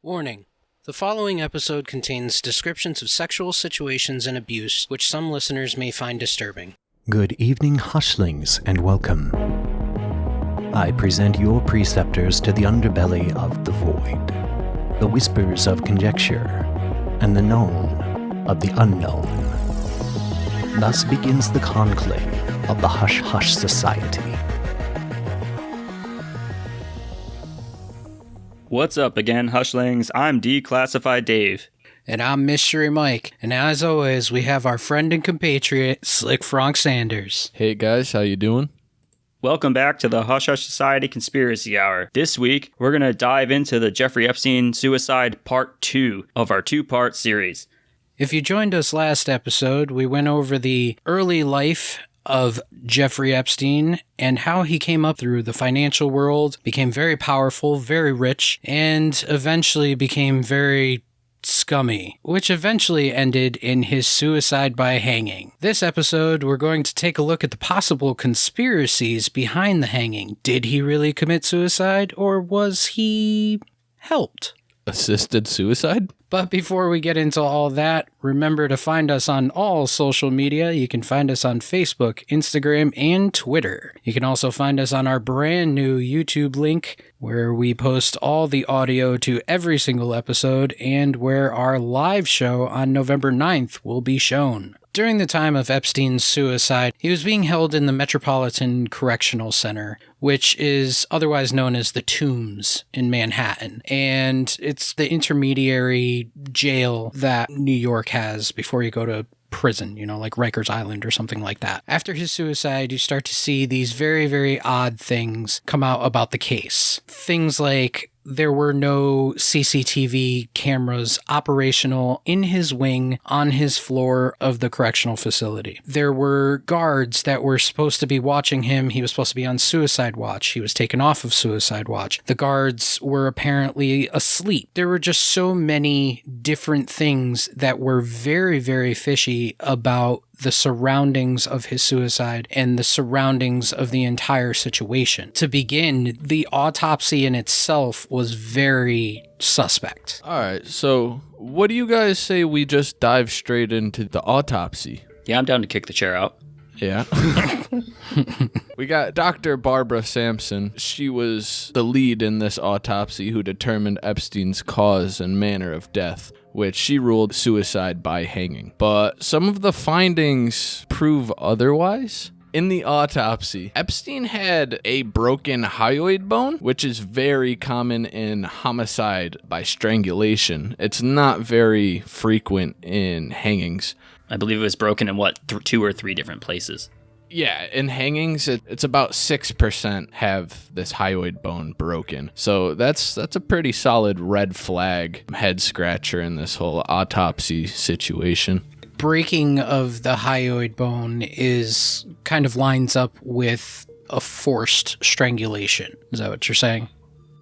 Warning. The following episode contains descriptions of sexual situations and abuse which some listeners may find disturbing. Good evening, hushlings, and welcome. I present your preceptors to the underbelly of the void, the whispers of conjecture, and the known of the unknown. Thus begins the conclave of the Hush Hush Society. What's up again, Hushlings? I'm Declassified Dave. And I'm Mystery Mike. And as always, we have our friend and compatriot, Slick Frank Sanders. Hey guys, how you doing? Welcome back to the Hush Hush Society Conspiracy Hour. This week, we're going to dive into the Jeffrey Epstein suicide part 2 of our 2-part series. If you joined us last episode, we went over the early life of Jeffrey Epstein and how he came up through the financial world, became very powerful, very rich, and eventually became very scummy, which eventually ended in his suicide by hanging. This episode, we're going to take a look at the possible conspiracies behind the hanging. Did he really commit suicide, or was he helped? Assisted suicide? But before we get into all that, remember to find us on all social media. You can find us on Facebook, Instagram, and Twitter. You can also find us on our brand new YouTube link, where we post all the audio to every single episode and where our live show on November 9th will be shown. During the time of Epstein's suicide, he was being held in the Metropolitan Correctional Center, which is otherwise known as the Tombs in Manhattan. And it's the intermediary jail that New York has before you go to prison, like Rikers Island or something like that. After his suicide, you start to see these very, very odd things come out about the case. Things like there were no CCTV cameras operational in his wing on his floor of the correctional facility. There were guards that were supposed to be watching him. He was supposed to be on suicide watch. He was taken off of suicide watch. The guards were apparently asleep. There were just so many different things that were very, very fishy about the surroundings of his suicide and the surroundings of the entire situation. To begin, the autopsy in itself was very suspect. All right, so what do you guys say we just dive straight into the autopsy? Yeah, I'm down to kick the chair out. Yeah. We got Dr. Barbara Sampson. She was the lead in this autopsy who determined Epstein's cause and manner of death, which she ruled suicide by hanging. But some of the findings prove otherwise. In the autopsy, Epstein had a broken hyoid bone, which is very common in homicide by strangulation. It's not very frequent in hangings. I believe it was broken in, 2 or 3 different places? Yeah, in hangings, it's about 6% have this hyoid bone broken. So that's a pretty solid red flag head scratcher in this whole autopsy situation. Breaking of the hyoid bone is kind of lines up with a forced strangulation. Is that what you're saying?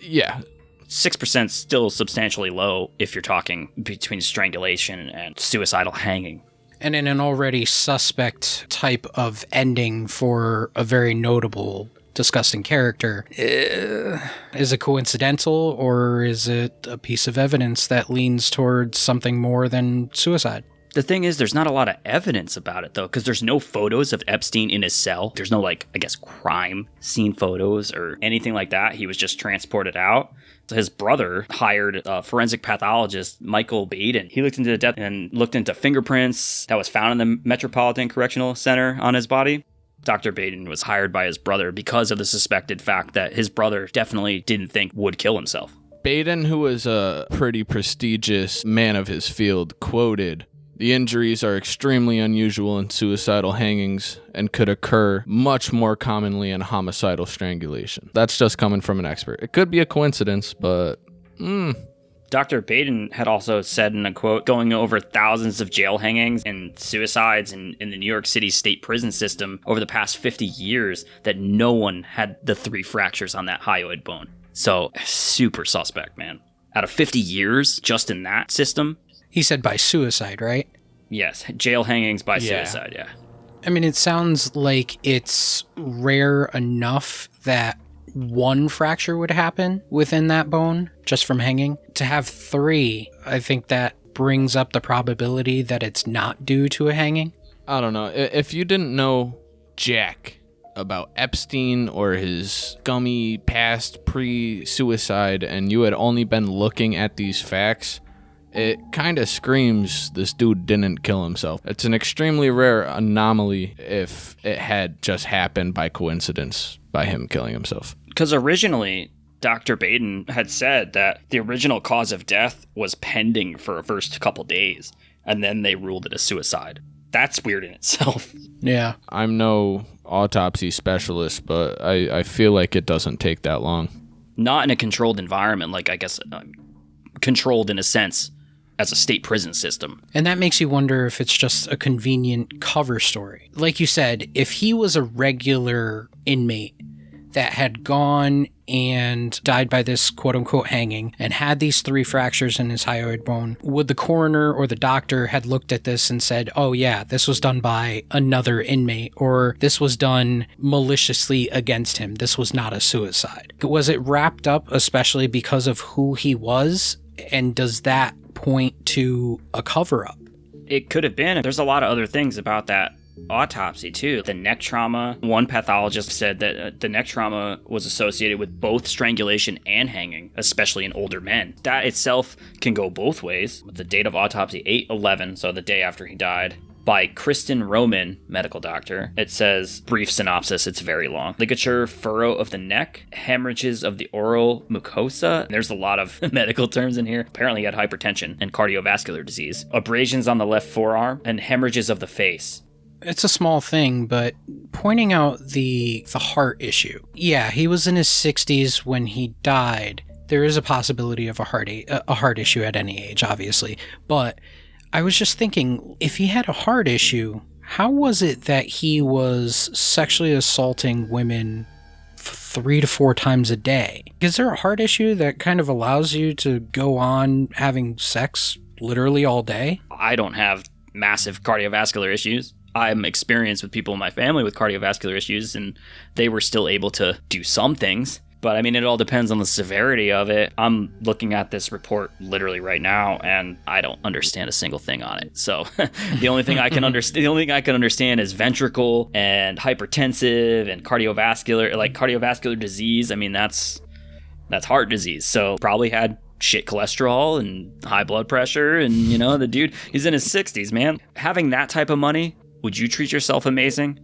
Yeah. 6% still substantially low if you're talking between strangulation and suicidal hanging. And in an already suspect type of ending for a very notable, disgusting character, is it coincidental, or is it a piece of evidence that leans towards something more than suicide? The thing is, there's not a lot of evidence about it, though, because there's no photos of Epstein in his cell. There's no, crime scene photos or anything like that. He was just transported out. So his brother hired a forensic pathologist, Michael Baden. He looked into the death and looked into fingerprints that was found in the Metropolitan Correctional Center on his body. Dr. Baden was hired by his brother because of the suspected fact that his brother definitely didn't think would kill himself. Baden, who was a pretty prestigious man of his field, quoted, "The injuries are extremely unusual in suicidal hangings and could occur much more commonly in homicidal strangulation." That's just coming from an expert. It could be a coincidence, but Dr. Baden had also said in a quote, going over thousands of jail hangings and suicides in the New York City state prison system over the past 50 years, that no one had the 3 fractures on that hyoid bone. So super suspect, man. Out of 50 years, just in that system. He said by suicide, right? Yes, jail hangings by suicide, yeah. I mean, it sounds like it's rare enough that one fracture would happen within that bone. just from hanging. To have 3, I think that brings up the probability that it's not due to a hanging. I don't know. If you didn't know jack about Epstein or his gummy past pre-suicide and you had only been looking at these facts, it kind of screams this dude didn't kill himself. It's an extremely rare anomaly if it had just happened by coincidence by him killing himself. Because originally, Dr. Baden had said that the original cause of death was pending for the first couple days, and then they ruled it a suicide. That's weird in itself. Yeah. I'm no autopsy specialist, but I feel like it doesn't take that long. Not in a controlled environment, like I guess controlled in a sense as a state prison system. And that makes you wonder if it's just a convenient cover story. Like you said, if he was a regular inmate that had gone and died by this quote-unquote hanging and had these 3 fractures in his hyoid bone, would the coroner or the doctor had looked at this and said, oh yeah, this was done by another inmate, or this was done maliciously against him, this was not a suicide? Was it wrapped up especially because of who he was, and does that point to a cover-up? It could have been. There's a lot of other things about that autopsy too. The neck trauma, one pathologist said that the neck trauma was associated with both strangulation and hanging, especially in older men. That itself can go both ways. With the date of autopsy 8/11, so the day after he died, by Kristen Roman, medical doctor. It says, brief synopsis, it's very long. Ligature furrow of the neck, hemorrhages of the oral mucosa. There's a lot of medical terms in here. Apparently he had hypertension and cardiovascular disease. Abrasions on the left forearm and hemorrhages of the face. It's a small thing, but pointing out the heart issue. Yeah, he was in his 60s when he died. There is a possibility of a heart issue at any age, obviously. But I was just thinking, if he had a heart issue, how was it that he was sexually assaulting women 3 to 4 times a day? Is there a heart issue that kind of allows you to go on having sex literally all day? I don't have massive cardiovascular issues. I'm experienced with people in my family with cardiovascular issues, and they were still able to do some things. But I mean, it all depends on the severity of it. I'm looking at this report literally right now, and I don't understand a single thing on it. So the only thing I can understand is ventricle and hypertensive and cardiovascular disease. I mean, that's heart disease. So probably had shit cholesterol and high blood pressure, and the dude, he's in his 60s, man. Having that type of money, would you treat yourself amazing?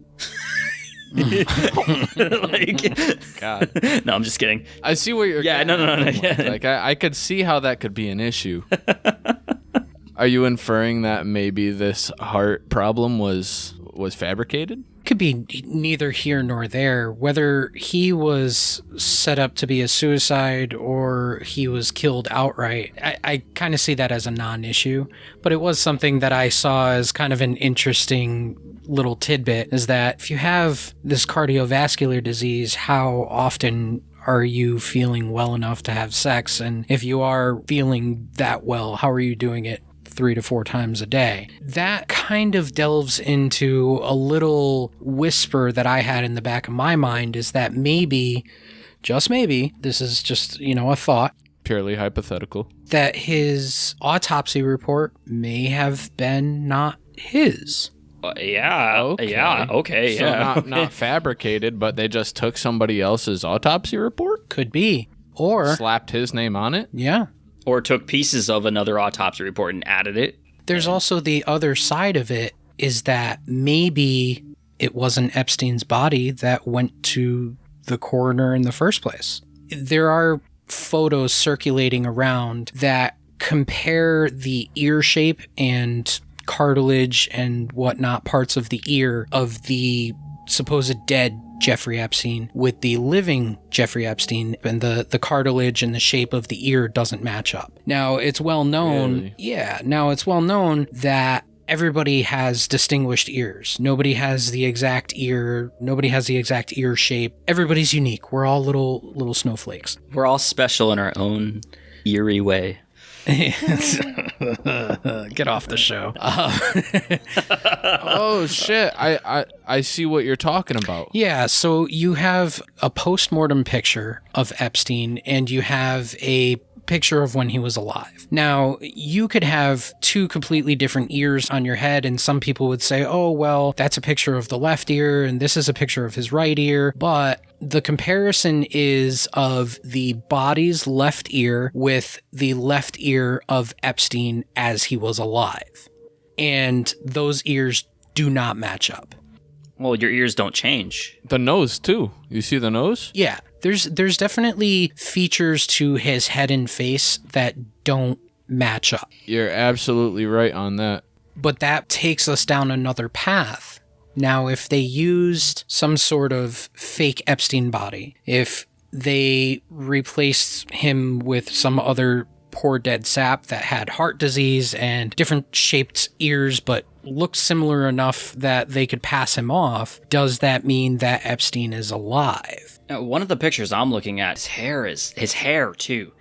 God. No, I'm just kidding. I see where you're no. Yeah. Like I could see how that could be an issue. Are you inferring that maybe this heart problem was fabricated? Could be neither here nor there. Whether he was set up to be a suicide or he was killed outright, I kind of see that as a non-issue. But it was something that I saw as kind of an interesting little tidbit, is that if you have this cardiovascular disease, how often are you feeling well enough to have sex? And if you are feeling that well, how are you doing it 3 to 4 times a day? That kind of delves into a little whisper that I had in the back of my mind, is that maybe, just maybe, this is just, a thought, Purely hypothetical, that his autopsy report may have been not his. Okay. So not fabricated, but they just took somebody else's autopsy report? Could be. Or slapped his name on it? Yeah. Or took pieces of another autopsy report and added it. There's also the other side of it, is that maybe it wasn't Epstein's body that went to the coroner in the first place. There are photos circulating around that compare the ear shape and cartilage and whatnot, parts of the ear of the supposed dead Jeffrey Epstein with the living Jeffrey Epstein, and the cartilage and the shape of the ear doesn't match up. Now, it's well known. Really? Now it's well known that everybody has distinguished ears. Nobody has the exact ear. Nobody has the exact ear shape. Everybody's unique. We're all little snowflakes. We're all special in our own eerie way. Get off the show. Oh shit! I see what you're talking about. Yeah, so you have a post-mortem picture of Epstein, and you have a picture of when he was alive. Now, you could have two completely different ears on your head, and some people would say, oh, well, that's a picture of the left ear, and this is a picture of his right ear. But the comparison is of the body's left ear with the left ear of Epstein as he was alive. And those ears do not match up. Well, your ears don't change. The nose, too. You see the nose? Yeah, there's definitely features to his head and face that don't match up. You're absolutely right on that. But that takes us down another path. Now, if they used some sort of fake Epstein body, if they replaced him with some other poor dead sap that had heart disease and different shaped ears but looked similar enough that they could pass him off, does that mean that Epstein is alive? Now, one of the pictures I'm looking at, his hair too.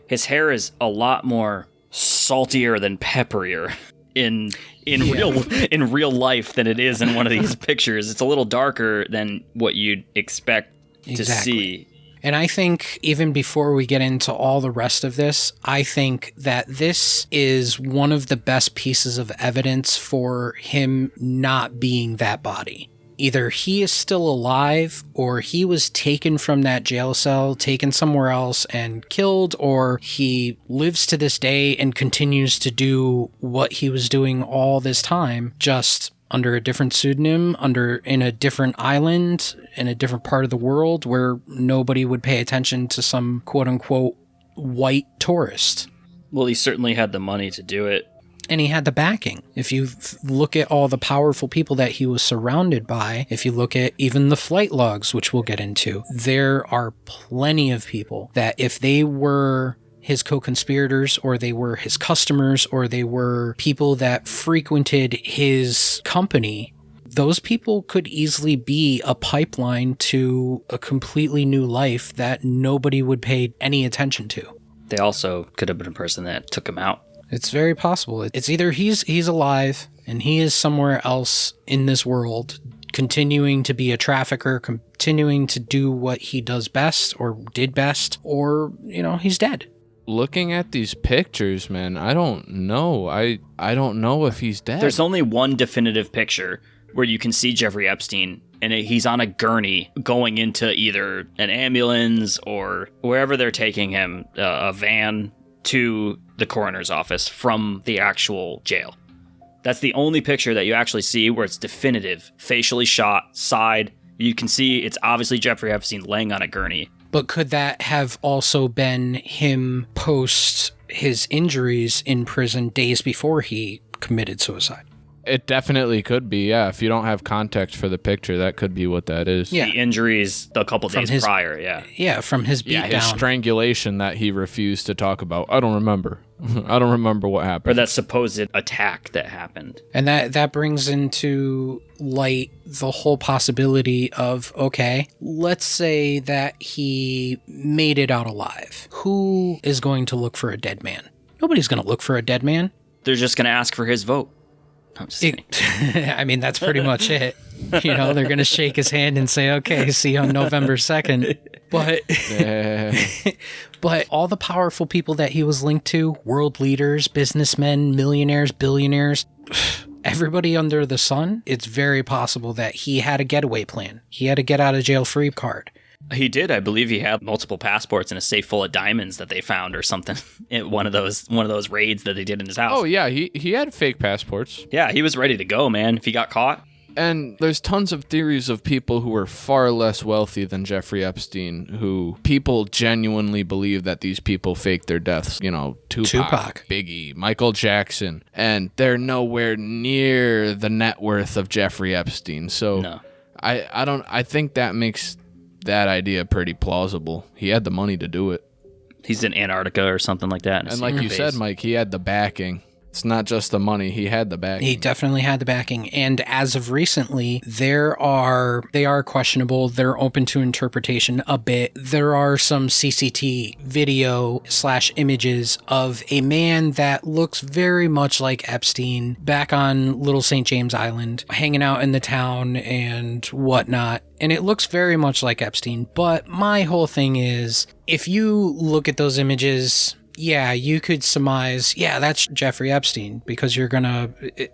His hair is a lot more saltier than pepperier in real life than it is in one of these pictures. It's a little darker than what you'd expect to see. And I think even before we get into all the rest of this, I think that this is one of the best pieces of evidence for him not being that body. Either he is still alive, or he was taken from that jail cell, taken somewhere else and killed, or he lives to this day and continues to do what he was doing all this time, just under a different pseudonym, in a different island, in a different part of the world where nobody would pay attention to some quote-unquote white tourist. Well, he certainly had the money to do it. And he had the backing. If you look at all the powerful people that he was surrounded by, if you look at even the flight logs, which we'll get into, there are plenty of people that if they were his co-conspirators, or they were his customers, or they were people that frequented his company, those people could easily be a pipeline to a completely new life that nobody would pay any attention to. They also could have been a person that took him out. It's very possible. It's either he's alive and he is somewhere else in this world, continuing to be a trafficker, continuing to do what he does best or did best, or, he's dead. Looking at these pictures, man, I don't know. I don't know if he's dead. There's only one definitive picture where you can see Jeffrey Epstein, and he's on a gurney going into either an ambulance or wherever they're taking him, a van, to the coroner's office from the actual jail. That's the only picture that you actually see where it's definitive, facially shot, side. You can see it's obviously Jeffrey Epstein laying on a gurney. But could that have also been him post his injuries in prison days before he committed suicide? It definitely could be, yeah. If you don't have context for the picture, that could be what that is. Yeah. The injuries a couple days prior, yeah. Yeah, from his beatdown. His strangulation that he refused to talk about. I don't remember. I don't remember what happened. Or that supposed attack that happened. And that brings into light the whole possibility of, okay, let's say that he made it out alive. Who is going to look for a dead man? Nobody's going to look for a dead man. They're just going to ask for his vote. I'm just kidding. I mean, that's pretty much it. They're going to shake his hand and say, okay, see you on November 2nd. But all the powerful people that he was linked to, world leaders, businessmen, millionaires, billionaires, everybody under the sun, it's very possible that he had a getaway plan. He had a get out of jail free card. He did. I believe he had multiple passports and a safe full of diamonds that they found or something in one of those raids that they did in his house. Oh, yeah. He had fake passports. Yeah, he was ready to go, man, if he got caught. And there's tons of theories of people who were far less wealthy than Jeffrey Epstein, who people genuinely believe that these people faked their deaths. Tupac, Biggie, Michael Jackson, and they're nowhere near the net worth of Jeffrey Epstein. So no. I think that makes that idea pretty plausible. He had the money to do it. He's in Antarctica or something like that. And like you said, Mike, he had the backing. It's not just the money. He had the backing. He definitely had the backing. And as of recently, they are questionable. They're open to interpretation a bit. There are some CCT video / images of a man that looks very much like Epstein back on Little St. James Island, hanging out in the town and whatnot. And it looks very much like Epstein. But my whole thing is, if you look at those images yeah, you could surmise, yeah, that's Jeffrey Epstein, because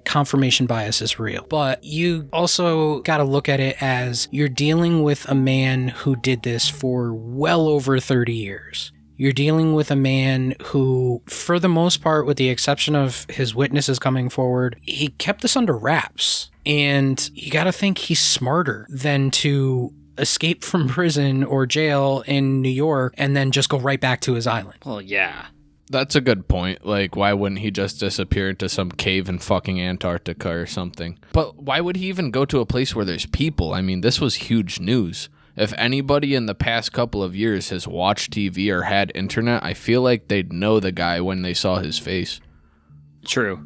confirmation bias is real. But you also got to look at it as you're dealing with a man who did this for well over 30 years. You're dealing with a man who, for the most part, with the exception of his witnesses coming forward, he kept this under wraps. And you got to think he's smarter than to escape from prison or jail in New York and then just go right back to his island. Well, yeah. That's a good point. Like, why wouldn't he just disappear into some cave in fucking Antarctica or something? But why would he even go to a place where there's people? I mean, this was huge news. If anybody in the past couple of years has watched TV or had internet, I feel like they'd know the guy when they saw his face. True.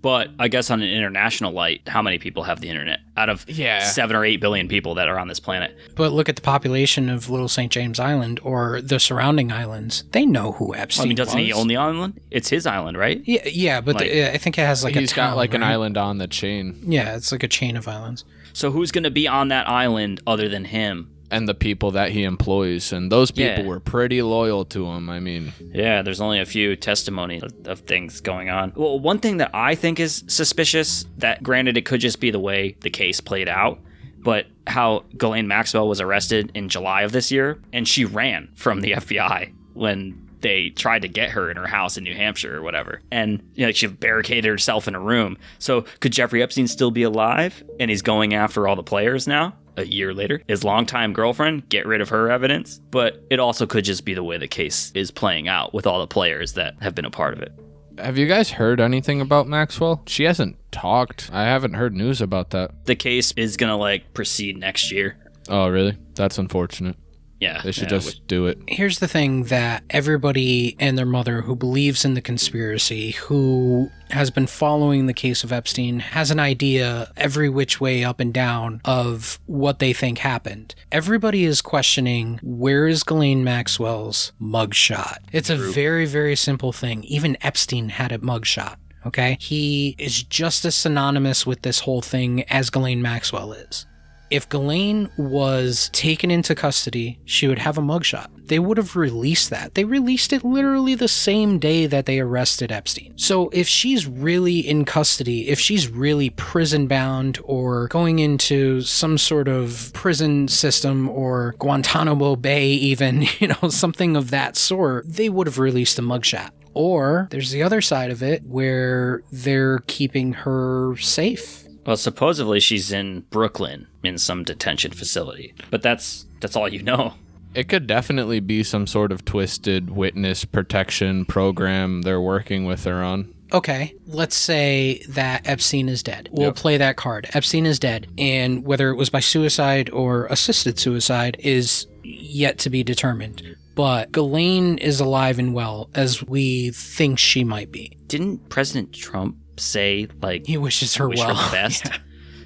But I guess on an international light, how many people have the internet? Out of 7 or 8 billion people that are on this planet. But look at the population of Little St. James Island or the surrounding islands. They know who Epstein was. Doesn't he own the island? It's his island, right? Yeah, but I think it has like a town. He's got like right? an island on the chain. Yeah, it's like a chain of islands. So who's going to be on that island other than him? And the people that he employs, and those people were pretty loyal to him. I mean, yeah, there's only a few testimonies of things going on. Well, one thing that I think is suspicious, that granted it could just be the way the case played out, but how Ghislaine Maxwell was arrested in July of this year, and she ran from the FBI when they tried to get her in her house in New Hampshire or whatever. And, she barricaded herself in a room. So could Jeffrey Epstein still be alive? And he's going after all the players now? A year later, his longtime girlfriend, get rid of her evidence. But it also could just be the way the case is playing out with all the players that have been a part of it. Have you guys heard anything about Maxwell? She hasn't talked. I haven't heard news about that. The case is gonna proceed next year. Oh, really? That's unfortunate. Yeah. They should just do it. Here's the thing that everybody and their mother who believes in the conspiracy, who has been following the case of Epstein, has an idea every which way up and down of what they think happened. Everybody is questioning, where is Ghislaine Maxwell's mugshot? It's a very, very simple thing. Even Epstein had a mugshot. Okay? He is just as synonymous with this whole thing as Ghislaine Maxwell is. If Ghislaine was taken into custody, she would have a mugshot. They would have released that. They released it literally the same day that they arrested Epstein. So if she's really in custody, if she's really prison bound or going into some sort of prison system or Guantanamo Bay even, something of that sort, they would have released a mugshot. Or there's the other side of it where they're keeping her safe. Well, supposedly she's in Brooklyn in some detention facility, but that's all you know. It could definitely be some sort of twisted witness protection program they're working with her on. Okay, let's say that Epstein is dead. We'll play that card. Epstein is dead, and whether it was by suicide or assisted suicide is yet to be determined. But Ghislaine is alive and well, as we think she might be. Didn't President Trump say he wishes her wish well? Her the best.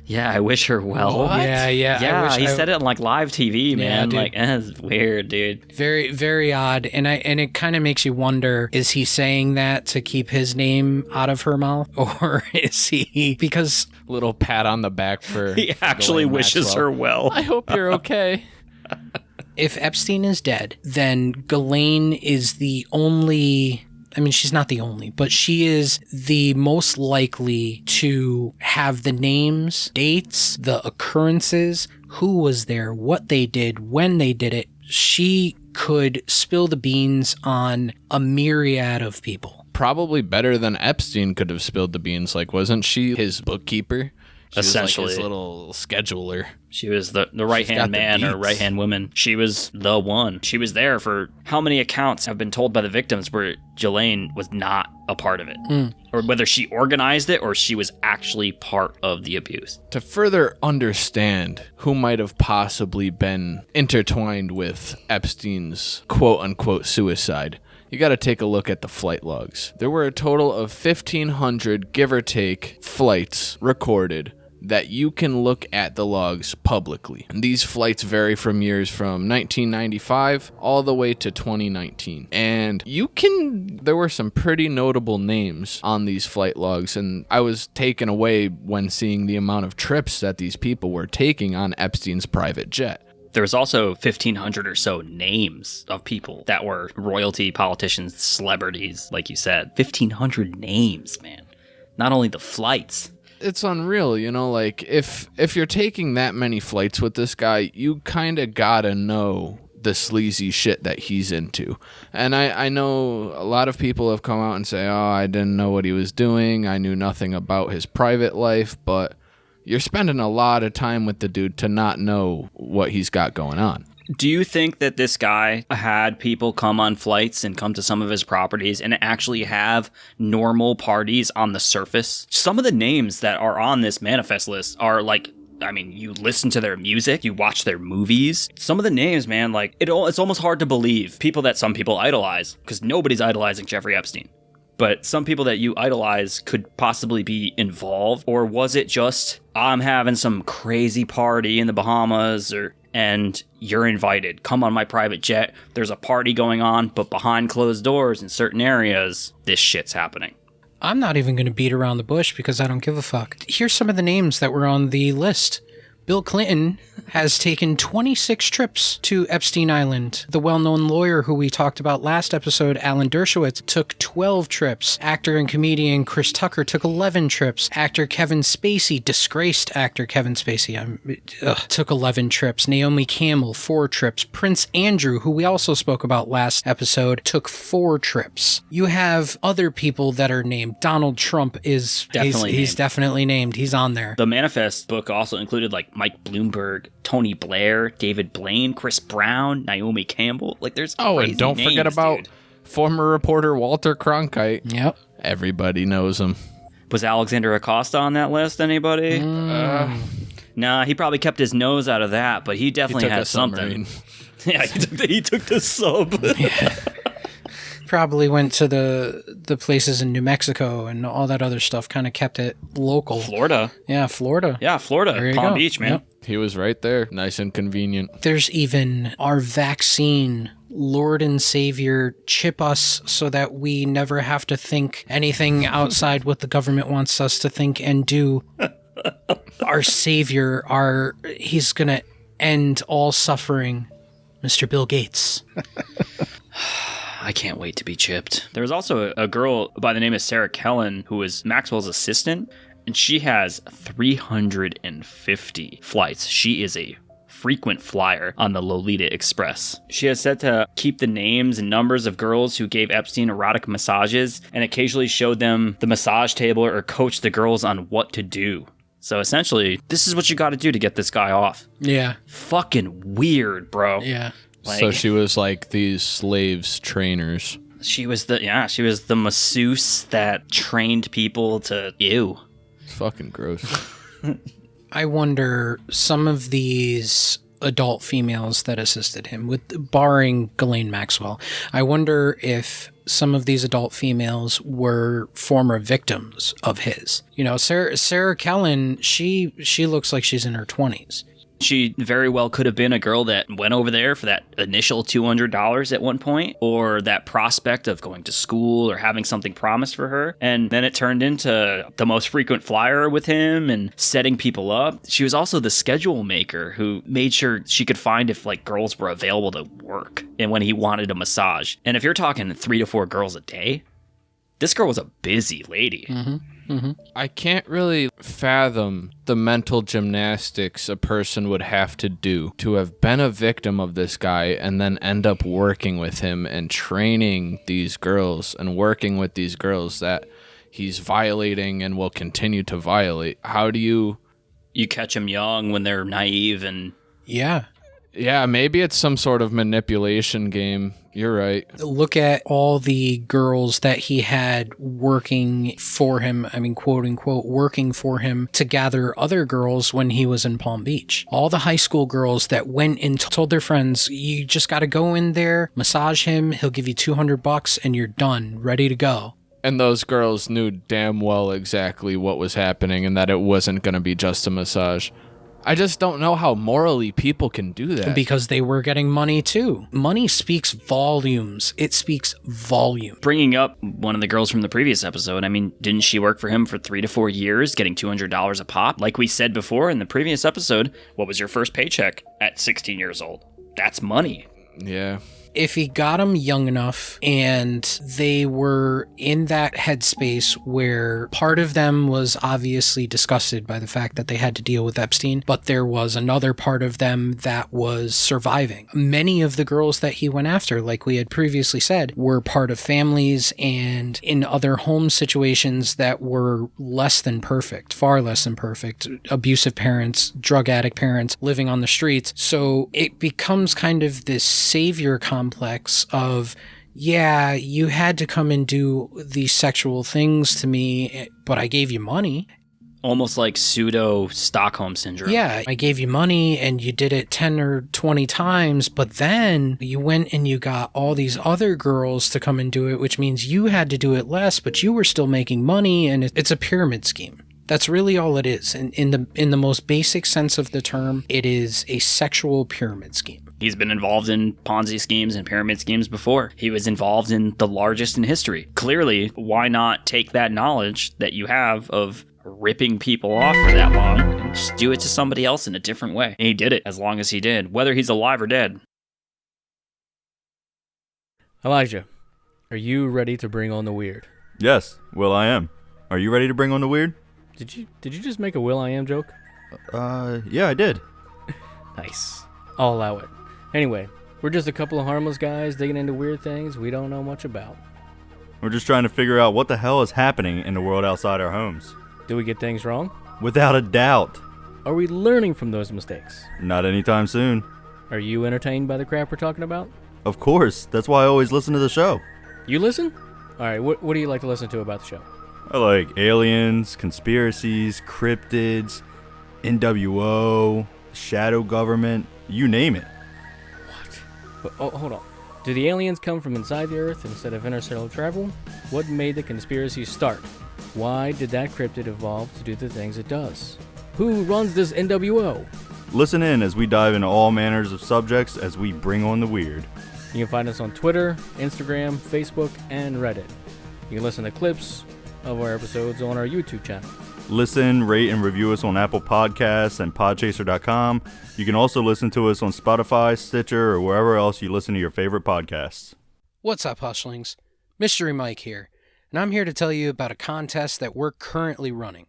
Yeah, I wish her well. What? Yeah. He said it on live TV, man. Yeah, it's weird, dude. Very, very odd. And it kind of makes you wonder: is he saying that to keep his name out of her mouth, or is he because little pat on the back for he actually Ghislaine wishes Maxwell. her well? I hope you're okay. If Epstein is dead, then Ghislaine is the only. I mean, she's not the only, but she is the most likely to have the names, dates, the occurrences, who was there, what they did, when they did it. She could spill the beans on a myriad of people. Probably better than Epstein could have spilled the beans. Wasn't she his bookkeeper? She Essentially. was his little scheduler. She was the right-hand man or right-hand woman. She was the one. She was there for how many accounts have been told by the victims where Ghislaine was not a part of it. Or whether she organized it or she was actually part of the abuse. To further understand who might have possibly been intertwined with Epstein's quote-unquote suicide, you got to take a look at the flight logs. There were a total of 1,500, give or take, flights recorded that you can look at the logs publicly. And these flights vary from years from 1995 all the way to 2019. And there were some pretty notable names on these flight logs, and I was taken away when seeing the amount of trips that these people were taking on Epstein's private jet. There was also 1,500 or so names of people that were royalty, politicians, celebrities, like you said. 1,500 names, man. Not only the flights. It's unreal, you know, like if you're taking that many flights with this guy, you kind of gotta know the sleazy shit that he's into. And I know a lot of people have come out and say, oh, I didn't know what he was doing. I knew nothing about his private life, but you're spending a lot of time with the dude to not know what he's got going on. Do you think that this guy had people come on flights and come to some of his properties and actually have normal parties on the surface? Some of the names that are on this manifest list are like, I mean, you listen to their music, you watch their movies. Some of the names, man, like it's almost hard to believe. People that some people idolize, because nobody's idolizing Jeffrey Epstein. But some people that you idolize could possibly be involved. Or was it just, I'm having some crazy party in the Bahamas, and you're invited. Come on my private jet. There's a party going on, but behind closed doors in certain areas, this shit's happening. I'm not even going to beat around the bush because I don't give a fuck. Here's some of the names that were on the list. Bill Clinton has taken 26 trips to Epstein Island. The well-known lawyer who we talked about last episode, Alan Dershowitz, took 12 trips. Actor and comedian Chris Tucker took 11 trips. Actor Kevin Spacey, disgraced actor Kevin Spacey, took 11 trips. Naomi Campbell, 4 trips. Prince Andrew, who we also spoke about last episode, took 4 trips. You have other people that are named. Donald Trump is he's definitely named. He's on there. The Manifest book also included like Mike Bloomberg, Tony Blair, David Blaine, Chris Brown, Naomi Campbell. Like there's crazy and don't names, forget about dude. Former reporter Walter Cronkite. Yep. Everybody knows him. Was Alexander Acosta on that list? Anybody? Nah, he probably kept his nose out of that, but he definitely had something. Yeah, he took the sub. Yeah. Probably went to the places in New Mexico and all that other stuff, kind of kept it local. Florida. Yeah, Florida. Yeah, Florida. Palm go. Beach, man. Yep. He was right there. Nice and convenient. There's even our vaccine, Lord and Savior, chip us so that we never have to think anything outside what the government wants us to think and do. Our Savior, he's going to end all suffering, Mr. Bill Gates. I can't wait to be chipped. There was also a girl by the name of Sarah Kellen who was Maxwell's assistant, and she has 350 flights. She is a frequent flyer on the Lolita Express. She is said to keep the names and numbers of girls who gave Epstein erotic massages and occasionally showed them the massage table or coached the girls on what to do. So essentially, this is what you got to do to get this guy off. Yeah. Fucking weird, bro. Yeah. So she was like these slaves trainers. She was the masseuse that trained people to ew. It's fucking gross. I wonder, some of these adult females that assisted him, with barring Ghislaine Maxwell, I wonder if some of these adult females were former victims of his. You know, Sarah Kellen, she looks like she's in her 20s. She very well could have been a girl that went over there for that initial $200 at one point, or that prospect of going to school or having something promised for her. And then it turned into the most frequent flyer with him and setting people up. She was also the schedule maker who made sure she could find if like girls were available to work and when he wanted a massage. And if you're talking 3 to 4 girls a day, this girl was a busy lady. Mm-hmm. Mm-hmm. I can't really fathom the mental gymnastics a person would have to do to have been a victim of this guy and then end up working with him and training these girls and working with these girls that he's violating and will continue to violate. How do you catch them young when they're naive and... Yeah, maybe it's some sort of manipulation game. You're right. Look at all the girls that he had working for him, I mean, quote unquote, working for him to gather other girls when he was in Palm Beach. All the high school girls that went and told their friends, you just got to go in there, massage him, he'll give you $200 and you're done, ready to go. And those girls knew damn well exactly what was happening and that it wasn't going to be just a massage. I just don't know how morally people can do that. Because they were getting money too. Money speaks volumes. It speaks volume. Bringing up one of the girls from the previous episode, I mean, didn't she work for him for 3 to 4 years, getting $200 a pop? Like we said before in the previous episode, what was your first paycheck at 16 years old? That's money. Yeah. If he got them young enough and they were in that headspace where part of them was obviously disgusted by the fact that they had to deal with Epstein, but there was another part of them that was surviving. Many of the girls that he went after, like we had previously said, were part of families and in other home situations that were less than perfect, far less than perfect. Abusive parents, drug addict parents, living on the streets. So it becomes kind of this savior complex of, yeah, you had to come and do these sexual things to me, but I gave you money. Almost like pseudo Stockholm syndrome. Yeah, I gave you money and you did it 10 or 20 times, but then you went and you got all these other girls to come and do it, which means you had to do it less, but you were still making money, and it's a pyramid scheme. That's really all it is. And in the most basic sense of the term, it is a sexual pyramid scheme. He's been involved in Ponzi schemes and pyramid schemes before. He was involved in the largest in history. Clearly, why not take that knowledge that you have of ripping people off for that long and just do it to somebody else in a different way? And he did it as long as he did, whether he's alive or dead. Elijah, are you ready to bring on the weird? Yes, Will, I am. Are you ready to bring on the weird? Did you just make a Will I Am joke? Yeah, I did. Nice. I'll allow it. Anyway, we're just a couple of harmless guys digging into weird things we don't know much about. We're just trying to figure out what the hell is happening in the world outside our homes. Do we get things wrong? Without a doubt. Are we learning from those mistakes? Not anytime soon. Are you entertained by the crap we're talking about? Of course, that's why I always listen to the show. You listen? Alright, what do you like to listen to about the show? I like aliens, conspiracies, cryptids, NWO, shadow government, you name it. But, hold on. Do the aliens come from inside the Earth instead of interstellar travel? What made the conspiracy start? Why did that cryptid evolve to do the things it does? Who runs this NWO? Listen in as we dive into all manners of subjects as we bring on the weird. You can find us on Twitter, Instagram, Facebook, and Reddit. You can listen to clips of our episodes on our YouTube channel. Listen, rate, and review us on Apple Podcasts and Podchaser.com. You can also listen to us on Spotify, Stitcher, or wherever else you listen to your favorite podcasts. What's up, Hushlings? Mystery Mike here, and I'm here to tell you about a contest that we're currently running.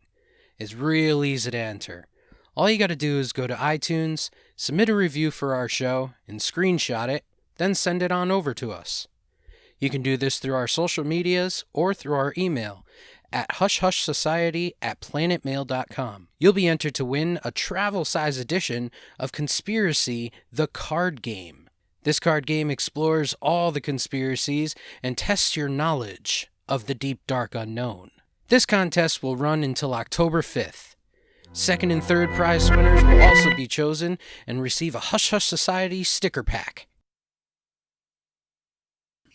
It's real easy to enter. All you gotta do is go to iTunes, submit a review for our show, and screenshot it, then send it on over to us. You can do this through our social medias or through our email at hushhushsociety@planetmail.com. You'll be entered to win a travel-size edition of Conspiracy, the Card Game. This card game explores all the conspiracies and tests your knowledge of the deep, dark unknown. This contest will run until October 5th. Second and third prize winners will also be chosen and receive a Hush Hush Society sticker pack.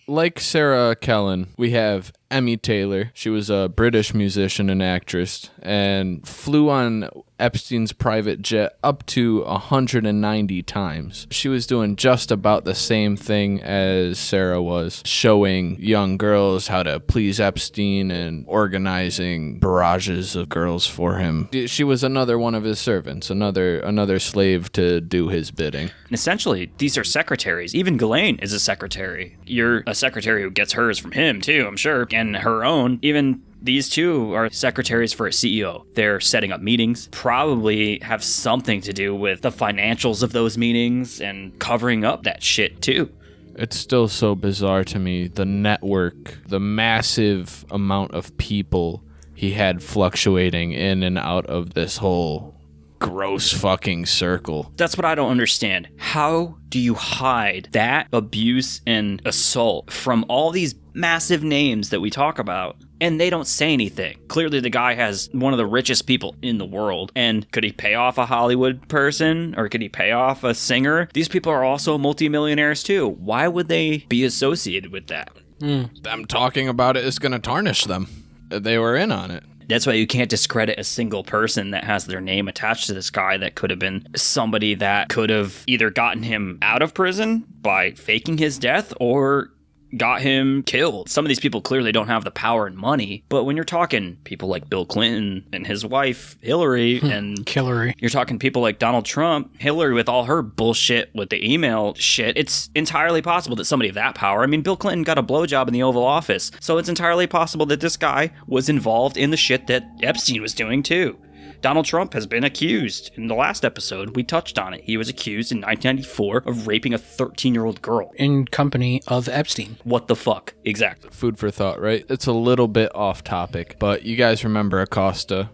Like Sarah Kellen, we have Emmy Taylor. She was a British musician and actress and flew on Epstein's private jet up to 190 times. She was doing just about the same thing as Sarah was, showing young girls how to please Epstein and organizing barrages of girls for him. She was another one of his servants, another slave to do his bidding. And essentially, these are secretaries. Even Ghislaine is a secretary. You're a secretary who gets hers from him, too, I'm sure, and her own. Even these two are secretaries for a CEO. They're setting up meetings, probably have something to do with the financials of those meetings and covering up that shit, too. It's still so bizarre to me, the network, the massive amount of people he had fluctuating in and out of this whole gross fucking circle. That's what I don't understand. How do you hide that abuse and assault from all these massive names that we talk about, and they don't say anything? Clearly the guy has one of the richest people in the world, and could he pay off a Hollywood person, or could he pay off a singer? These people are also multimillionaires too. Why would they be associated with that? Them talking about it is going to tarnish them. They were in on it. That's why you can't discredit a single person that has their name attached to this guy that could have been somebody that could have either gotten him out of prison by faking his death or got him killed. Some of these people clearly don't have the power and money, but when you're talking people like Bill Clinton and his wife Hillary and Hillary, you're talking people like Donald Trump, Hillary with all her bullshit with the email shit, it's entirely possible that somebody of that power, I mean, Bill Clinton got a blowjob in the Oval Office, so it's entirely possible that this guy was involved in the shit that Epstein was doing too. Donald Trump has been accused. In the last episode, we touched on it. He was accused in 1994 of raping a 13-year-old girl. in company of Epstein. What the fuck? Exactly. Food for thought, right? It's a little bit off topic, but you guys remember Acosta,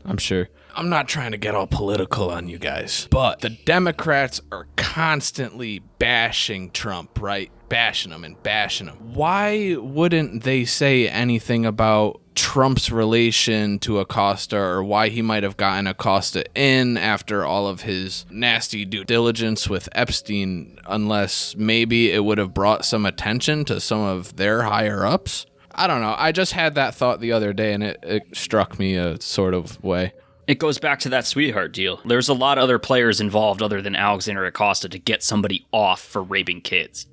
I'm sure. I'm not trying to get all political on you guys, but the Democrats are constantly bashing Trump, right? Bashing him and bashing him. Why wouldn't they say anything about Trump's relation to Acosta or why he might have gotten Acosta in after all of his nasty due diligence with Epstein, unless maybe it would have brought some attention to some of their higher ups? I don't know. I just had that thought the other day and it struck me a sort of way. It goes back to that sweetheart deal. There's a lot of other players involved other than Alexander Acosta to get somebody off for raping kids.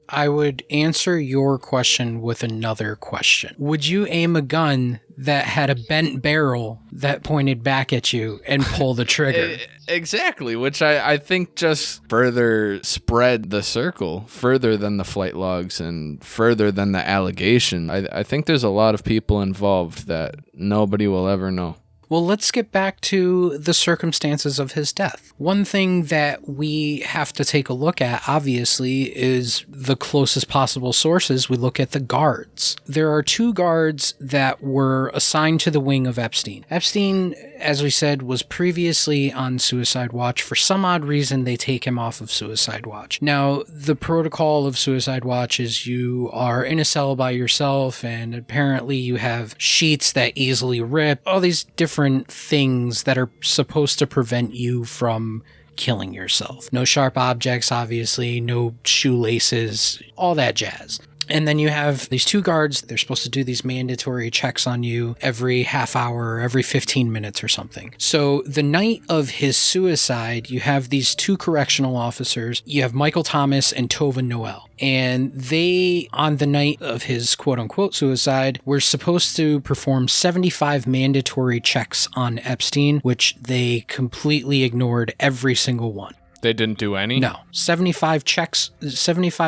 I would answer your question with another question. Would you aim a gun that had a bent barrel that pointed back at you and pull the trigger? Exactly, which I think just further spread the circle, further than the flight logs and further than the allegation. I think there's a lot of people involved that nobody will ever know. Well, let's get back to the circumstances of his death. One thing that we have to take a look at, obviously, is the closest possible sources. We look at the guards. There are 2 guards that were assigned to the wing of Epstein. Epstein, as we said, was previously on suicide watch. For some odd reason, they take him off of suicide watch. Now, the protocol of suicide watch is you are in a cell by yourself, and apparently you have sheets that easily rip, all these different things that are supposed to prevent you from killing yourself. No sharp objects, obviously, no shoelaces, all that jazz. And then you have these 2 guards. They're supposed to do these mandatory checks on you every half hour, every 15 minutes or something. So the night of his suicide, you have these 2 correctional officers. You have Michael Thomas and Tova Noel. And they, on the night of his quote-unquote suicide, were supposed to perform 75 mandatory checks on Epstein, which they completely ignored every single one. They didn't do any? No. 75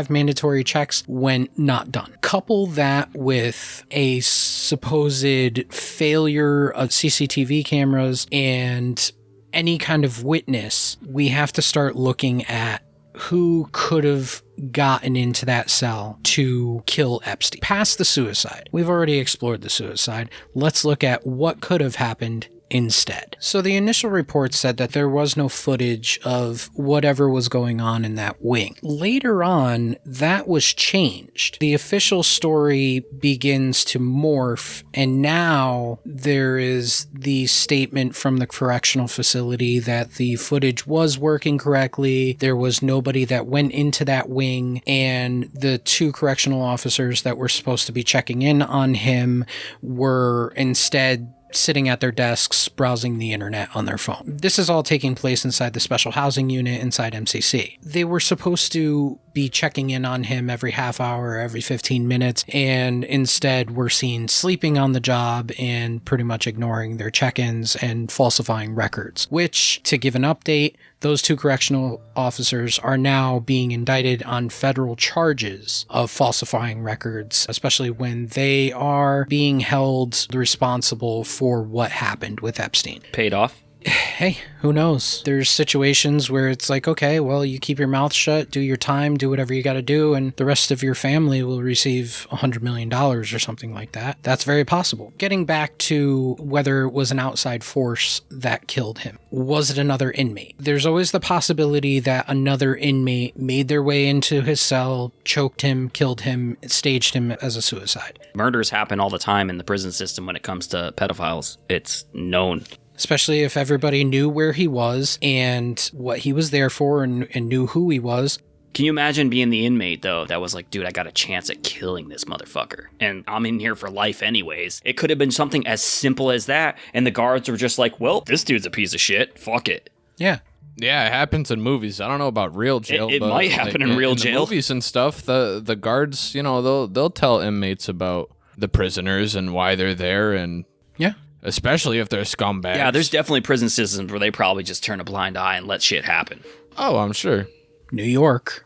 mandatory checks went not done. Couple that with a supposed failure of CCTV cameras and any kind of witness, we have to start looking at who could have gotten into that cell to kill Epstein. Past the suicide. We've already explored the suicide. Let's look at what could have happened instead. So the initial report said that there was no footage of whatever was going on in that wing. Later on, that was changed. The official story begins to morph, and now there is the statement from the correctional facility that the footage was working correctly. There was nobody that went into that wing, and the 2 correctional officers that were supposed to be checking in on him were instead sitting at their desks browsing the internet on their phone. This is all taking place inside the special housing unit inside MCC. They were supposed to be checking in on him every half hour, every 15 minutes, and instead we're seen sleeping on the job and pretty much ignoring their check-ins and falsifying records, which, to give an update, those 2 correctional officers are now being indicted on federal charges of falsifying records, especially when they are being held responsible for what happened with Epstein. Paid off? Hey, who knows? There's situations where it's like, okay, well, you keep your mouth shut, do your time, do whatever you got to do, and the rest of your family will receive $100 million or something like that. That's very possible. Getting back to whether it was an outside force that killed him. Was it another inmate? There's always the possibility that another inmate made their way into his cell, choked him, killed him, staged him as a suicide. Murders happen all the time in the prison system when it comes to pedophiles. It's known. Especially if everybody knew where he was and what he was there for and knew who he was. Can you imagine being the inmate, though, that was like, dude, I got a chance at killing this motherfucker, and I'm in here for life anyways? It could have been something as simple as that, and the guards were just like, well, this dude's a piece of shit. Fuck it. Yeah. Yeah, it happens in movies. I don't know about real jail. It but might happen in real jail. The movies and stuff, the guards, they'll tell inmates about the prisoners and why they're there, and Yeah. especially if they're scumbags. Yeah, there's definitely prison systems where they probably just turn a blind eye and let shit happen. Oh, I'm sure. New York.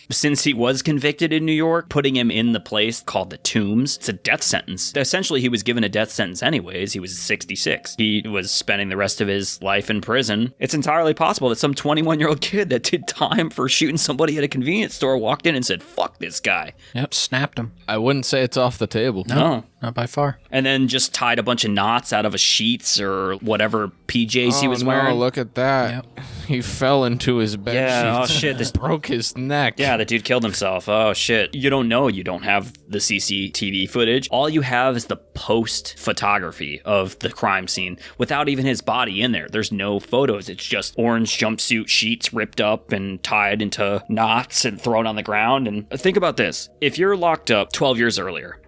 Since he was convicted in New York, putting him in the place called the Tombs, it's a death sentence. Essentially, he was given a death sentence anyways. He was 66. He was spending the rest of his life in prison. It's entirely possible that some 21-year-old kid that did time for shooting somebody at a convenience store walked in and said, fuck this guy. Yep, snapped him. I wouldn't say it's off the table. No. Not by far. And then just tied a bunch of knots out of a sheets or whatever PJs he was wearing. Oh, look at that. Yep. He fell into his bed Yeah, sheets. oh shit, this broke his neck. Yeah, the dude killed himself. Oh, shit. You don't know. You don't have the CCTV footage. All you have is the post photography of the crime scene without even his body in there. There's no photos. It's just orange jumpsuit sheets ripped up and tied into knots and thrown on the ground. And think about this. If you're locked up 12 years earlier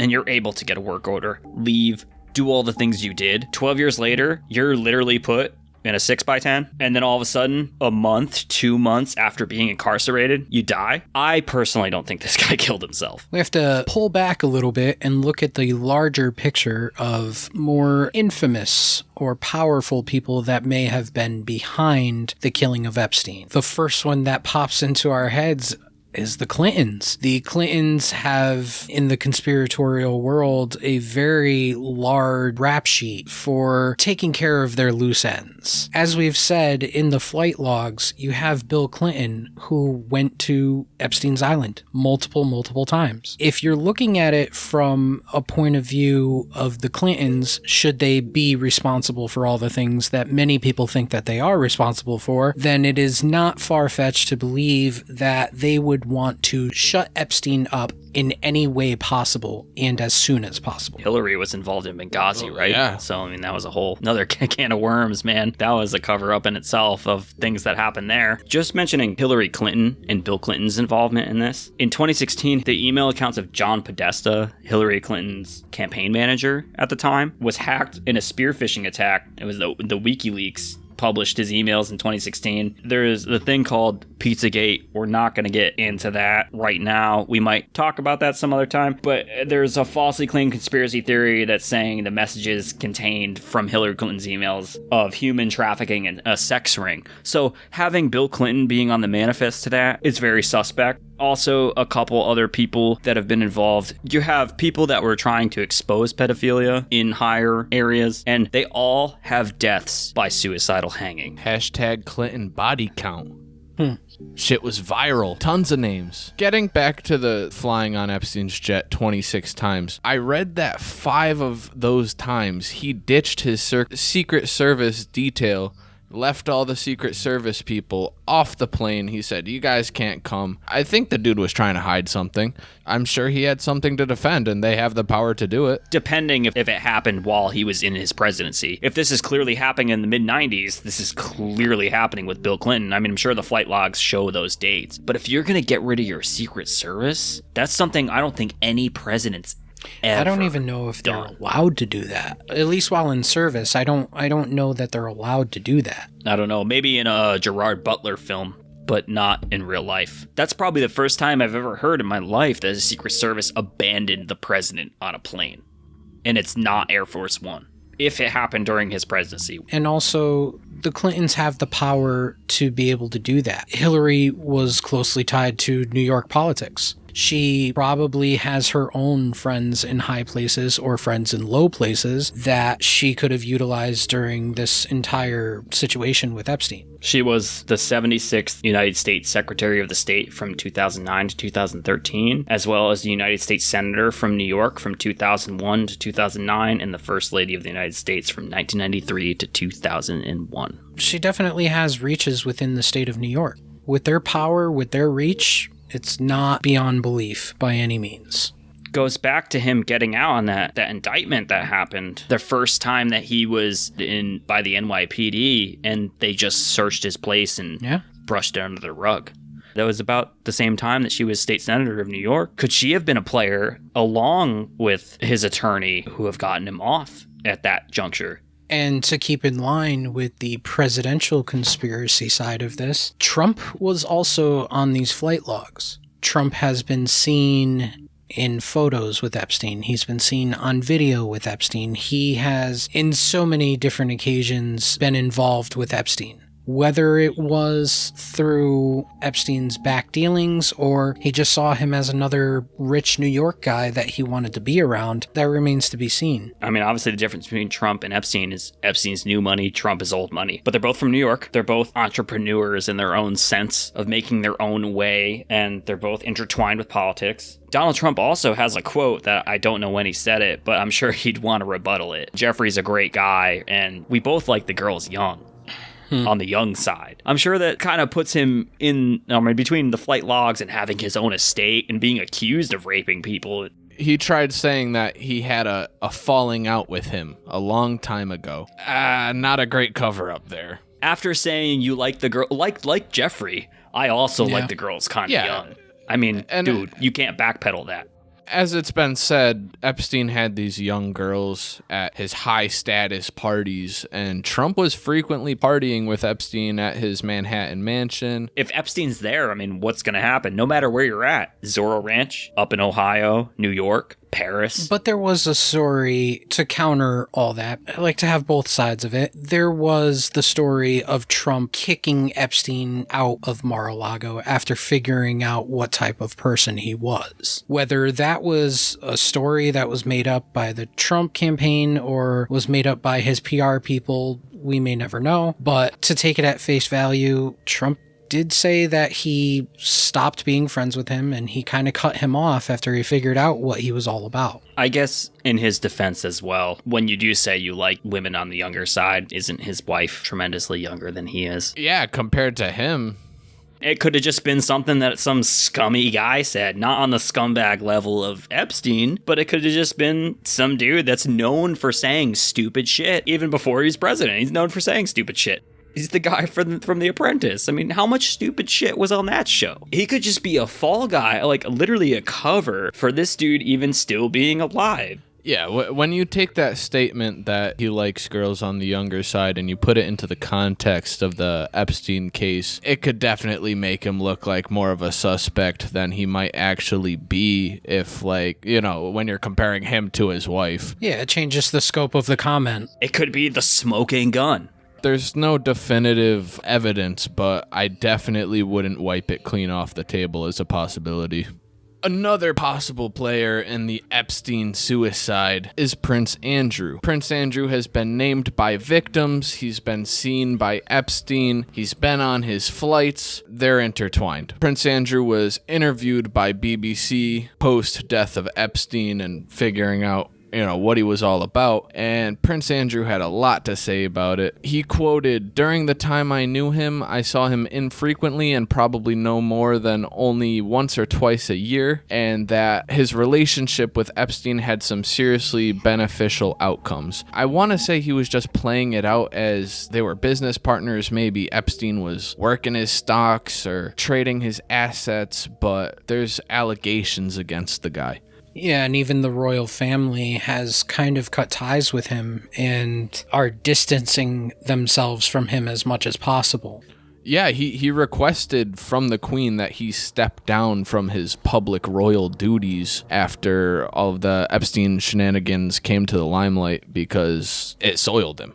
and you're able to get a work order, leave, do all the things you did, 12 years later, you're literally put in a 6x10, and then all of a sudden, a month, 2 months after being incarcerated, you die. I personally don't think this guy killed himself. We have to pull back a little bit and look at the larger picture of more infamous or powerful people that may have been behind the killing of Epstein. The first one that pops into our heads is the Clintons. The Clintons have, in the conspiratorial world, a very large rap sheet for taking care of their loose ends. As we've said in the flight logs, you have Bill Clinton, who went to Epstein's Island multiple times. If you're looking at it from a point of view of the Clintons, should they be responsible for all the things that many people think that they are responsible for, then it is not far-fetched to believe that they would want to shut Epstein up in any way possible and as soon as possible. Hillary was involved in Benghazi, right? Yeah. So, I mean, that was a whole another can of worms, man. That was a cover up in itself of things that happened there. Just mentioning Hillary Clinton and Bill Clinton's involvement in this. In 2016, the email accounts of John Podesta, Hillary Clinton's campaign manager at the time, was hacked in a spear phishing attack. It was the WikiLeaks published his emails in 2016. There's the thing called Pizzagate. We're not going to get into that right now. We might talk about that some other time, but there's a falsely claimed conspiracy theory that's saying the messages contained from Hillary Clinton's emails of human trafficking and a sex ring. So having Bill Clinton being on the manifest to that is very suspect. Also, a couple other people that have been involved. You have people that were trying to expose pedophilia in higher areas, and they all have deaths by suicidal hanging. Hashtag Clinton body count. Shit was viral. Tons of names. Getting back to the flying on Epstein's jet 26 times, I read that 5 of those times he ditched his Secret Service detail, left all the Secret Service people off the plane. He said, you guys can't come. I think the dude was trying to hide something. I'm sure he had something to defend, and they have the power to do it. Depending if it happened while he was in his presidency. If this is clearly happening in the mid-90s, this is clearly happening with Bill Clinton. I mean, I'm sure the flight logs show those dates. But if you're going to get rid of your Secret Service, that's something I don't think any president's ever I don't even know if they're allowed to do that. At least while in service, I don't know that they're allowed to do that. I don't know. Maybe in a Gerard Butler film, but not in real life. That's probably the first time I've ever heard in my life that the Secret Service abandoned the president on a plane. And it's not Air Force One. If it happened during his presidency. And also, the Clintons have the power to be able to do that. Hillary was closely tied to New York politics. She probably has her own friends in high places or friends in low places that she could have utilized during this entire situation with Epstein. She was the 76th United States Secretary of the State from 2009 to 2013, as well as the United States Senator from New York from 2001 to 2009, and the First Lady of the United States from 1993 to 2001. She definitely has reaches within the state of New York. With their power, with their reach, it's not beyond belief by any means. Goes back to him getting out on that indictment that happened the first time that he was in by the NYPD, and they just searched his place and brushed it under the rug. That was about the same time that she was state senator of New York. Could she have been a player along with his attorney who have gotten him off at that juncture? And to keep in line with the presidential conspiracy side of this, Trump was also on these flight logs. Trump has been seen in photos with Epstein. He's been seen on video with Epstein. He has, in so many different occasions, been involved with Epstein. Whether it was through Epstein's back dealings or he just saw him as another rich New York guy that he wanted to be around, that remains to be seen. I mean, obviously the difference between Trump and Epstein is Epstein's new money, Trump is old money. But they're both from New York. They're both entrepreneurs in their own sense of making their own way, and they're both intertwined with politics. Donald Trump also has a quote that I don't know when he said it, but I'm sure he'd want to rebuttal it. Jeffrey's a great guy, and we both like the girls young. On the young side. I'm sure that kind of puts him in between the flight logs and having his own estate and being accused of raping people. He tried saying that he had a falling out with him a long time ago. Not a great cover up there. After saying you like the girl, like Jeffrey, I also like the girls kind of young. I mean, dude, you can't backpedal that. As it's been said, Epstein had these young girls at his high-status parties, and Trump was frequently partying with Epstein at his Manhattan mansion. If Epstein's there, I mean, what's going to happen? No matter where you're at, Zorro Ranch, up in Ohio, New York, Paris. But there was a story to counter all that. I like to have both sides of it. There was the story of Trump kicking Epstein out of Mar-A-Lago after figuring out what type of person he was. Whether that was a story that was made up by the Trump campaign or was made up by his PR people, we may never know. But to take it at face value, Trump did say that he stopped being friends with him and he kind of cut him off after he figured out what he was all about. I guess in his defense as well, when you do say you like women on the younger side, isn't his wife tremendously younger than he is? Yeah, compared to him. It could have just been something that some scummy guy said, not on the scumbag level of Epstein, but it could have just been some dude that's known for saying stupid shit. Even before he's president, he's known for saying stupid shit. He's the guy from The Apprentice. I mean, how much stupid shit was on that show? He could just be a fall guy, like literally a cover for this dude even still being alive. Yeah, when you take that statement that he likes girls on the younger side and you put it into the context of the Epstein case, it could definitely make him look like more of a suspect than he might actually be if, like, you know, when you're comparing him to his wife. Yeah, it changes the scope of the comment. It could be the smoking gun. There's no definitive evidence, but I definitely wouldn't wipe it clean off the table as a possibility. Another possible player in the Epstein suicide is Prince Andrew. Prince Andrew has been named by victims, he's been seen by Epstein, he's been on his flights, they're intertwined. Prince Andrew was interviewed by BBC post-death of Epstein and figuring out what he was all about, and Prince Andrew had a lot to say about it. He quoted, "During the time I knew him, I saw him infrequently and probably no more than only once or twice a year, and that his relationship with Epstein had some seriously beneficial outcomes. I want to say he was just playing it out as they were business partners. Maybe Epstein was working his stocks or trading his assets, but there's allegations against the guy." Yeah, and even the royal family has kind of cut ties with him and are distancing themselves from him as much as possible. Yeah, he requested from the Queen that he step down from his public royal duties after all of the Epstein shenanigans came to the limelight because it soiled him.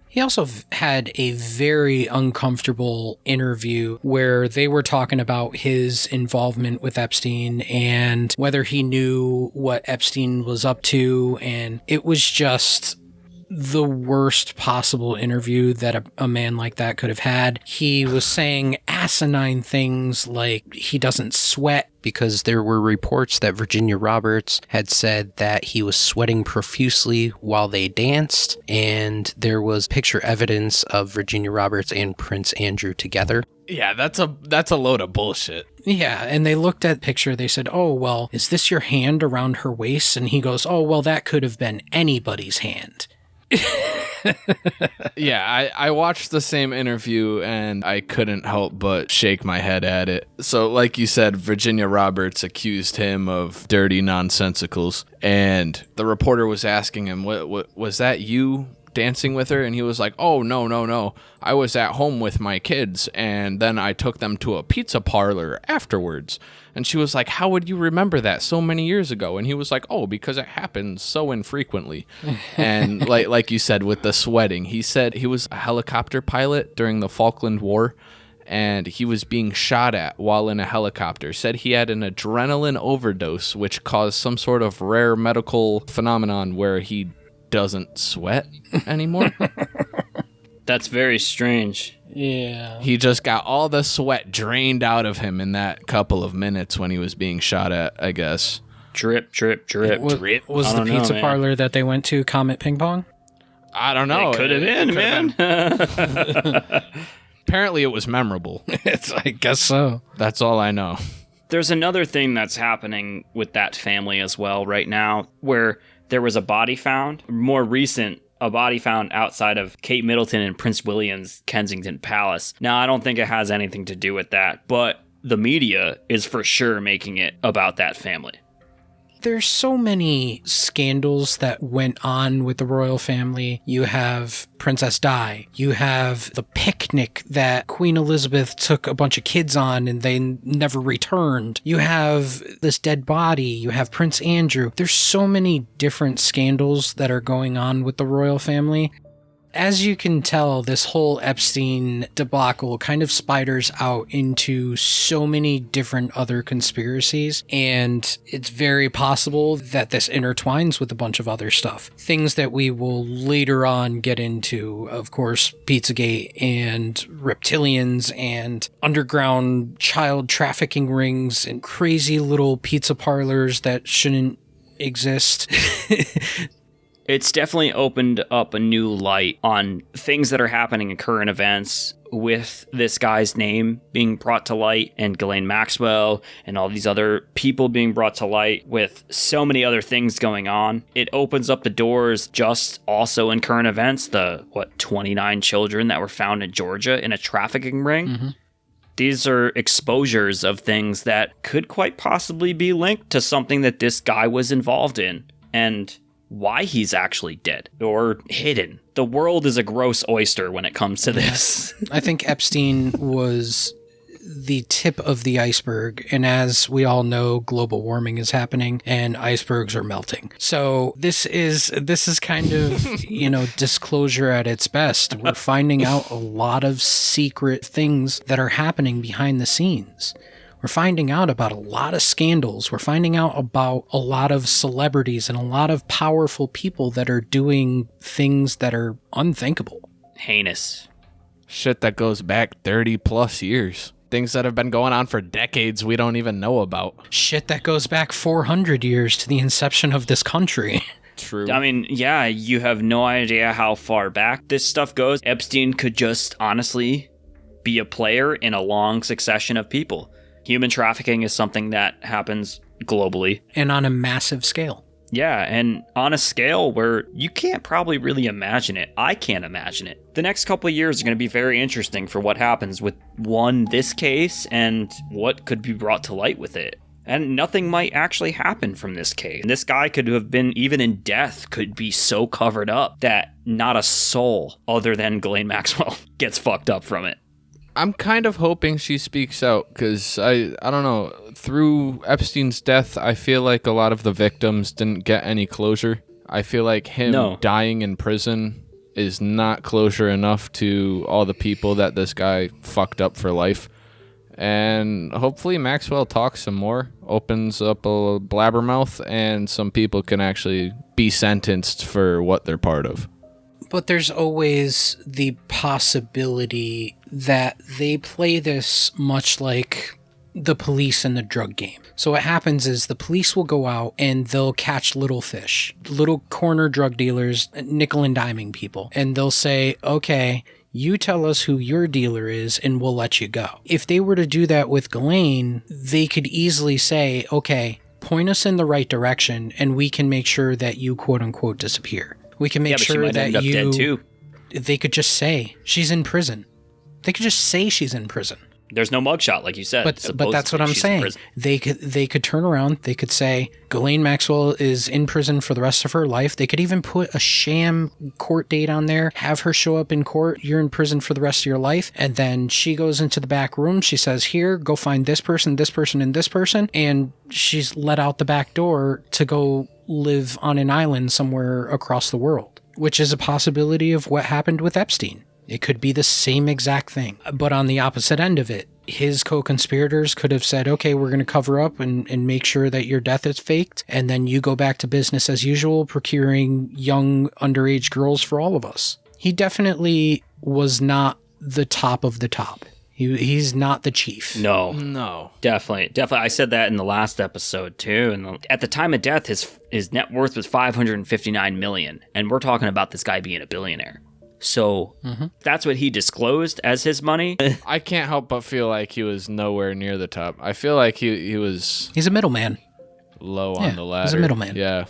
He also had a very uncomfortable interview where they were talking about his involvement with Epstein and whether he knew what Epstein was up to, and it was just the worst possible interview that a man like that could have had. He was saying asinine things like he doesn't sweat, because there were reports that Virginia Roberts had said that he was sweating profusely while they danced, and there was picture evidence of Virginia Roberts and Prince Andrew together. Yeah, that's a load of bullshit. Yeah, and they looked at the picture, they said, "Oh, well, is this your hand around her waist?" And he goes, "Oh, well, that could have been anybody's hand." Yeah, I watched the same interview and I couldn't help but shake my head at it. So like you said, Virginia Roberts accused him of dirty nonsensicals, and the reporter was asking him, what was that you dancing with her? And he was like, oh, no. I was at home with my kids, and then I took them to a pizza parlor afterwards. And she was like, how would you remember that so many years ago? And he was like, oh, because it happens so infrequently. And like you said, with the sweating, he said he was a helicopter pilot during the Falkland War, and he was being shot at while in a helicopter. Said he had an adrenaline overdose, which caused some sort of rare medical phenomenon where he doesn't sweat anymore. That's very strange. Yeah. He just got all the sweat drained out of him in that couple of minutes when he was being shot at, I guess. Drip. Was the pizza parlor that they went to Comet Ping Pong? I don't know. It could have been, man. Apparently it was memorable. I guess so. That's all I know. There's another thing that's happening with that family as well right now, where there was a body found, more recent, a body found outside of Kate Middleton and Prince William's Kensington Palace. Now, I don't think it has anything to do with that, but the media is for sure making it about that family. There's so many scandals that went on with the royal family. You have Princess Di. You have the picnic that Queen Elizabeth took a bunch of kids on and they never returned. You have this dead body. You have Prince Andrew. There's so many different scandals that are going on with the royal family. As you can tell, this whole Epstein debacle kind of spiders out into so many different other conspiracies, and it's very possible that this intertwines with a bunch of other stuff. Things that we will later on get into, of course, Pizzagate and reptilians and underground child trafficking rings and crazy little pizza parlors that shouldn't exist. It's definitely opened up a new light on things that are happening in current events with this guy's name being brought to light and Ghislaine Maxwell and all these other people being brought to light with so many other things going on. It opens up the doors just also in current events, 29 children that were found in Georgia in a trafficking ring. Mm-hmm. These are exposures of things that could quite possibly be linked to something that this guy was involved in. And why he's actually dead or hidden. The world is a gross oyster when it comes to this. I think Epstein was the tip of the iceberg, and as we all know, global warming is happening and icebergs are melting. So this is kind of, disclosure at its best. We're finding out a lot of secret things that are happening behind the scenes. We're finding out about a lot of scandals. We're finding out about a lot of celebrities and a lot of powerful people that are doing things that are unthinkable. Heinous. Shit that goes back 30 plus years. Things that have been going on for decades we don't even know about. Shit that goes back 400 years to the inception of this country. True. I mean, yeah, you have no idea how far back this stuff goes. Epstein could just honestly be a player in a long succession of people. Human trafficking is something that happens globally. And on a massive scale. Yeah, and on a scale where you can't probably really imagine it. I can't imagine it. The next couple of years are going to be very interesting for what happens with, this case and what could be brought to light with it. And nothing might actually happen from this case. This guy could have been, even in death, could be so covered up that not a soul other than Ghislaine Maxwell gets fucked up from it. I'm kind of hoping she speaks out because I don't know. Through Epstein's death, I feel like a lot of the victims didn't get any closure. I feel like him dying in prison is not closure enough to all the people that this guy fucked up for life. And hopefully Maxwell talks some more, opens up a blabbermouth, and some people can actually be sentenced for what they're part of. But there's always the possibility that they play this much like the police in the drug game. So what happens is the police will go out and they'll catch little fish, little corner drug dealers, nickel and diming people. And they'll say, okay, you tell us who your dealer is and we'll let you go. If they were to do that with Ghislaine, they could easily say, okay, point us in the right direction and we can make sure that you quote unquote disappear. We can make sure that you they could just say she's in prison. They could just say she's in prison. There's no mugshot, like you said. But that's what I'm Supposedly she's in saying. prison. They could turn around. They could say Ghislaine Maxwell is in prison for the rest of her life. They could even put a sham court date on there, have her show up in court. You're in prison for the rest of your life. And then she goes into the back room. She says, here, go find this person, and this person. And she's let out the back door to go live on an island somewhere across the world, which is a possibility of what happened with Epstein. It could be the same exact thing. But on the opposite end of it, his co-conspirators could have said, okay, we're going to cover up and make sure that your death is faked. And then you go back to business as usual, procuring young underage girls for all of us. He definitely was not the top of the top. He's not the chief. No. Definitely. I said that in the last episode too. And at the time of death, his net worth was $559 million. And we're talking about this guy being a billionaire. So that's what he disclosed as his money. I can't help but feel like he was nowhere near the top. I feel like he was... He's a middleman. Low on the ladder. He's a middleman. Yeah.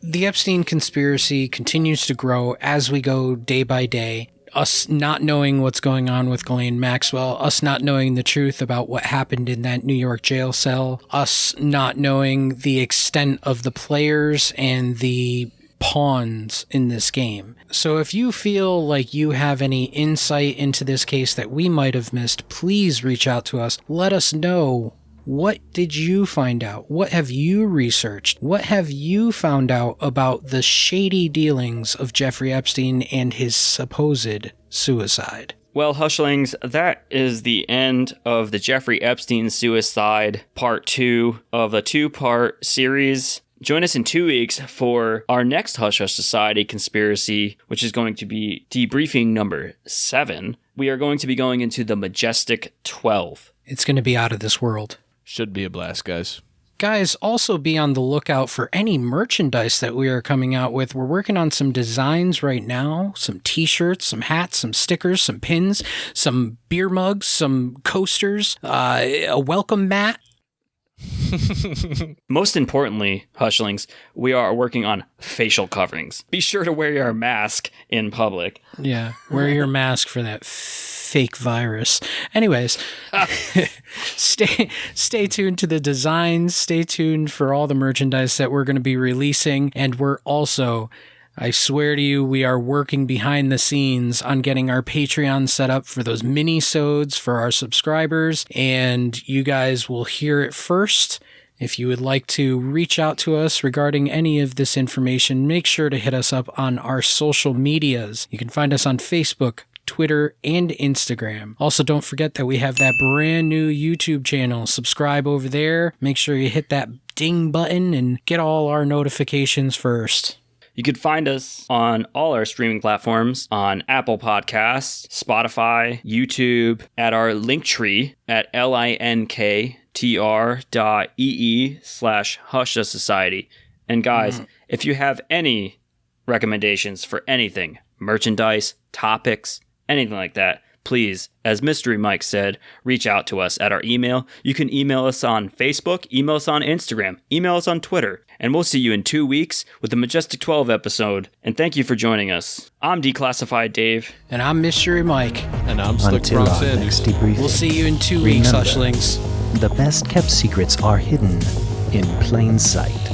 The Epstein conspiracy continues to grow as we go day by day. Us not knowing what's going on with Ghislaine Maxwell, us not knowing the truth about what happened in that New York jail cell, us not knowing the extent of the players and the pawns in this game. So if you feel like you have any insight into this case that we might have missed, please reach out to us. Let us know. What did you find out? What have you researched? What have you found out about the shady dealings of Jeffrey Epstein and his supposed suicide? Well, Hushlings, that is the end of the Jeffrey Epstein suicide part 2 of a 2-part series. Join us in 2 weeks for our next Hush Hush Society conspiracy, which is going to be debriefing number 7. We are going to be going into the Majestic 12. It's going to be out of this world. Should be a blast, guys. Guys, also be on the lookout for any merchandise that we are coming out with. We're working on some designs right now, some t-shirts, some hats, some stickers, some pins, some beer mugs, some coasters, a welcome mat. Most importantly, Hushlings, we are working on facial coverings. Be sure to wear your mask in public. Yeah, wear your mask for that fake virus. Anyways, stay tuned to the designs. Stay tuned for all the merchandise that we're going to be releasing. And we're also, I swear to you, we are working behind the scenes on getting our Patreon set up for those mini-sodes for our subscribers. And you guys will hear it first. If you would like to reach out to us regarding any of this information, make sure to hit us up on our social medias. You can find us on Facebook, Twitter, and Instagram. Also, don't forget that we have that brand new YouTube channel. Subscribe over there. Make sure you hit that ding button and get all our notifications first. You can find us on all our streaming platforms on Apple Podcasts, Spotify, YouTube, at our link tree at linktr.ee/Hush Society. And guys, if you have any recommendations for anything, merchandise, topics, anything like that, please, as Mystery Mike said, reach out to us at our email. You can email us on Facebook, email us on Instagram, email us on Twitter, and we'll see you in 2 weeks with the Majestic 12 episode. And thank you for joining us. I'm Declassified Dave. And I'm Mystery Mike. And I'm Slick Until Ross our Sanders. next debriefing. We'll see you in 2 weeks, Remember, Hushlings. the best kept secrets are hidden in plain sight.